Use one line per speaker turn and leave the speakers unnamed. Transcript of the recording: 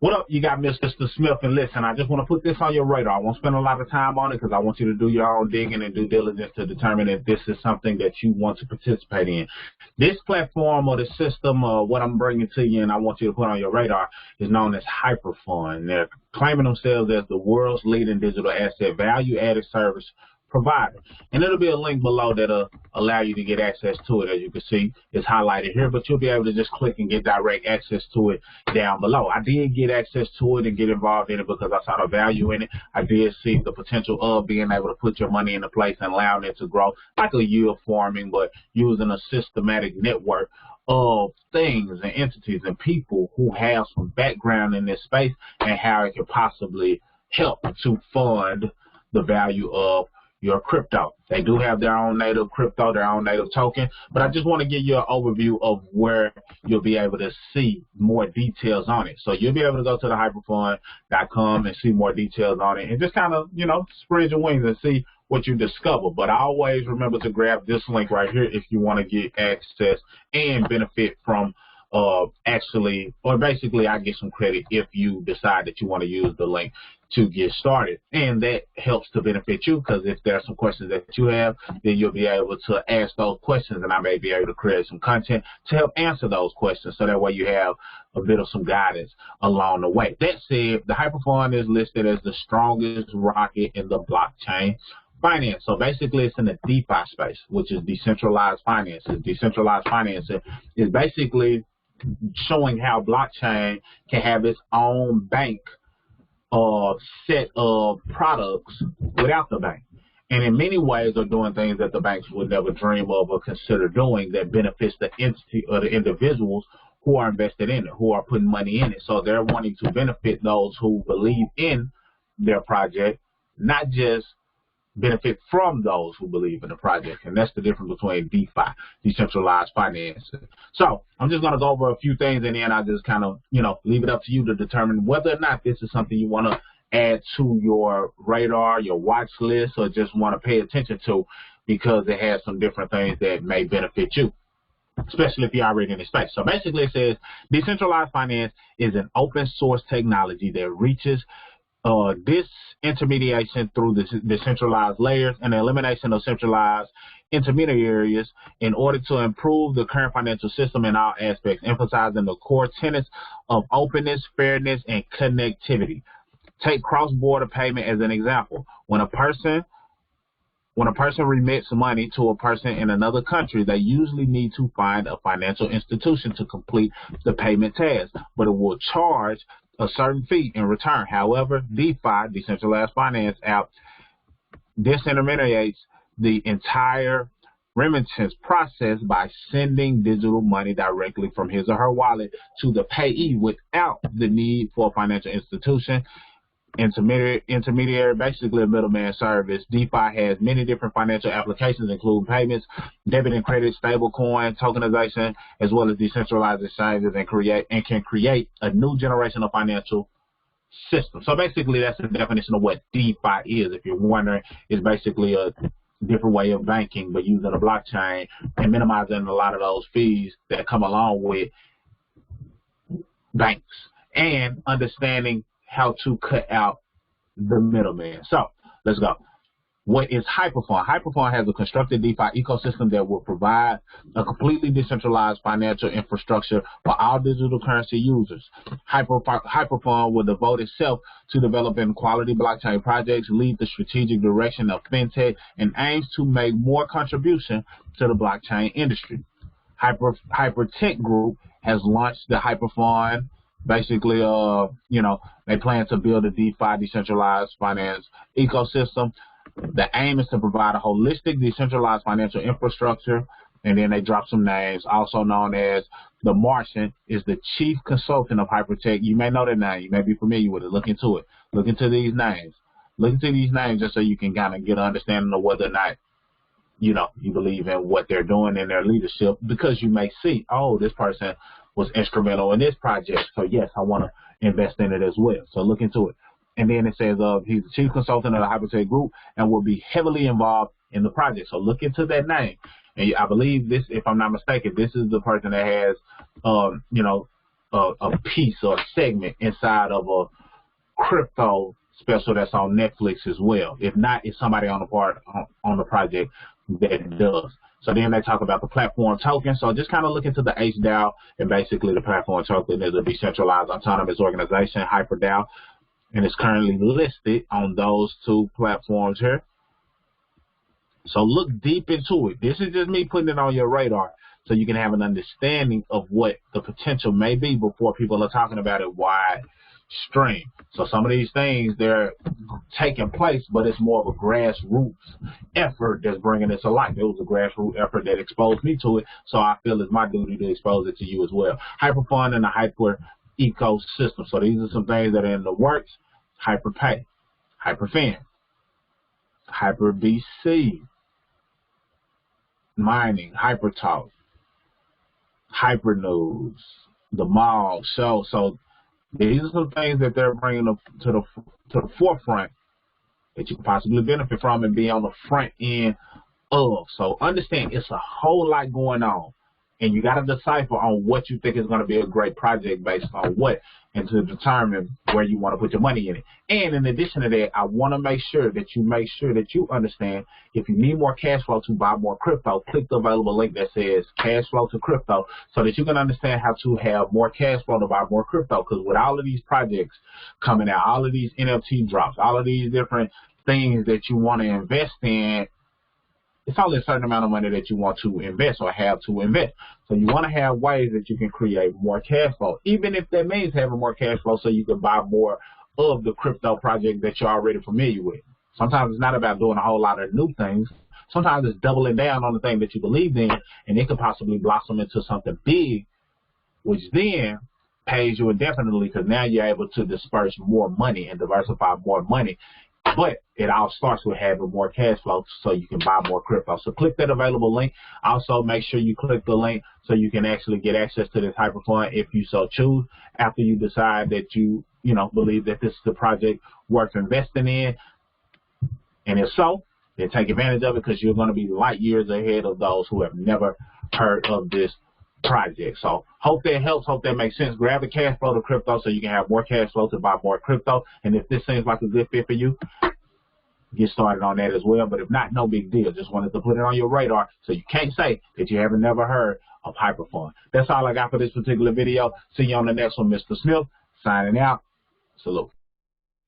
What up? You got Mr. Smith, and listen, I just want to put this on your radar. I won't spend a lot of time on it because I want you to do your own digging and due diligence to determine if this is something that you want to participate in. This platform or the system, what I'm bringing to you and I want you to put on your radar is known as HyperFund. They're claiming themselves as the world's leading digital asset value-added service provider. And it'll be a link below that'll allow you to get access to it. As you can see, it's highlighted here, but you'll be able to just click and get direct access to it down below. I did get access to it and get involved in it because I saw the value in it. I did see the potential of being able to put your money in a place and allowing it to grow like a yield farming, but using a systematic network of things and entities and people who have some background in this space and how it could possibly help to fund the value of your crypto. They do have their own native crypto, their own native token, but I just want to give you an overview of where you'll be able to see more details on it. So you'll be able to go to the hyperfund.com and see more details on it and just kind of, spread your wings and see what you discover. But always remember to grab this link right here if you want to get access and benefit from basically I get some credit if you decide that you want to use the link to get started. And that helps to benefit you because if there are some questions that you have, then you'll be able to ask those questions and I may be able to create some content to help answer those questions so that way you have a bit of some guidance along the way. That said, the HyperFund is listed as the strongest rocket in the blockchain finance. So basically it's in the DeFi space, which is decentralized finance. Decentralized financing is basically showing how blockchain can have its own bank set of products without the bank. And in many ways are doing things that the banks would never dream of or consider doing that benefits the entity or the individuals who are invested in it, who are putting money in it. So they're wanting to benefit those who believe in their project, not just benefit from those who believe in the project. And that's the difference between DeFi, decentralized finance. So I'm just going to go over a few things and then I'll just kind of, leave it up to you to determine whether or not this is something you want to add to your radar, your watch list, or just want to pay attention to because it has some different things that may benefit you, especially if you're already in the space. So basically it says decentralized finance is an open source technology that reaches disintermediation through the decentralized layers and the elimination of centralized intermediaries in order to improve the current financial system in all aspects, emphasizing the core tenets of openness, fairness, and connectivity. Take cross-border payment as an example. When a person remits money to a person in another country, they usually need to find a financial institution to complete the payment task, but it will charge a certain fee in return. However, DeFi, decentralized finance app, disintermediates the entire remittance process by sending digital money directly from his or her wallet to the payee without the need for a financial institution. Intermediary, basically a middleman service. DeFi has many different financial applications, including payments, debit and credit, stablecoin, tokenization, as well as decentralized exchanges, and can create a new generation of financial system. So basically, that's the definition of what DeFi is. If you're wondering, it's basically a different way of banking, but using a blockchain and minimizing a lot of those fees that come along with banks and understanding how to cut out the middleman. So let's go. What is HyperFund? HyperFund has a constructed DeFi ecosystem that will provide a completely decentralized financial infrastructure for all digital currency users. HyperFund will devote itself to developing quality blockchain projects, lead the strategic direction of fintech, and aims to make more contribution to the blockchain industry. HyperTech Group has launched the HyperFund. Basically, they plan to build a DeFi, decentralized finance ecosystem. The aim is to provide a holistic, decentralized financial infrastructure. And then they drop some names, also known as the Martian, is the chief consultant of HyperTech. You may know that name. You may be familiar with it. Look into it. Look into these names. Look into these names just so you can kind of get an understanding of whether or not, you believe in what they're doing in their leadership, because you may see, oh, this person was instrumental in this project. So, yes, I want to invest in it as well. So look into it. And then it says he's the chief consultant of the HyperTech Group and will be heavily involved in the project. So look into that name. And I believe this, if I'm not mistaken, this is the person that has, a piece or a segment inside of a crypto special that's on Netflix as well. If not, it's somebody on the project that does. So then they talk about the platform token. So just kind of look into the HDAO, and basically the platform token is a decentralized autonomous organization, HyperDAO, and it's currently listed on those two platforms here. So look deep into it. This is just me putting it on your radar so you can have an understanding of what the potential may be before people are talking about it wide stream. So some of these things, they're taking place, but it's more of a grassroots effort that's bringing this to life. It was a grassroots effort that exposed me to it, so I feel it's my duty to expose it to you as well. HyperFund and the Hyper ecosystem. So these are some things that are in the works. HyperPay, HyperFund, HyperBC, mining, HyperTalk, HyperNews, the mall show. So these are some things that they're bringing to the forefront that you can possibly benefit from and be on the front end of. So understand, it's a whole lot going on, and you got to decipher on what you think is going to be a great project based on what, and to determine where you want to put your money in it. And in addition to that, I want to make sure that you understand, if you need more cash flow to buy more crypto, click the available link that says cash flow to crypto, so that you can understand how to have more cash flow to buy more crypto. Because with all of these projects coming out, all of these NFT drops, all of these different things that you want to invest in, it's only a certain amount of money that you want to invest or have to invest. So you want to have ways that you can create more cash flow, even if that means having more cash flow so you can buy more of the crypto project that you're already familiar with. Sometimes it's not about doing a whole lot of new things. Sometimes it's doubling down on the thing that you believe in, and it could possibly blossom into something big, which then pays you indefinitely, because now you're able to disperse more money and diversify more money. But it all starts with having more cash flow so you can buy more crypto. So click that available link. Also, make sure you click the link so you can actually get access to this HyperFund if you so choose, after you decide that you believe that this is the project worth investing in. And if so, then take advantage of it, because you're going to be light years ahead of those who have never heard of this project. So hope that helps. Hope that makes sense. Grab the cash flow to crypto so you can have more cash flow to buy more crypto. And if this seems like a good fit for you, get started on that as well. But if not, no big deal. Just wanted to put it on your radar so you can't say that you haven't never heard of HyperFund. That's all I got for this particular video. See you on the next one. Mr. Smith signing out. Salute.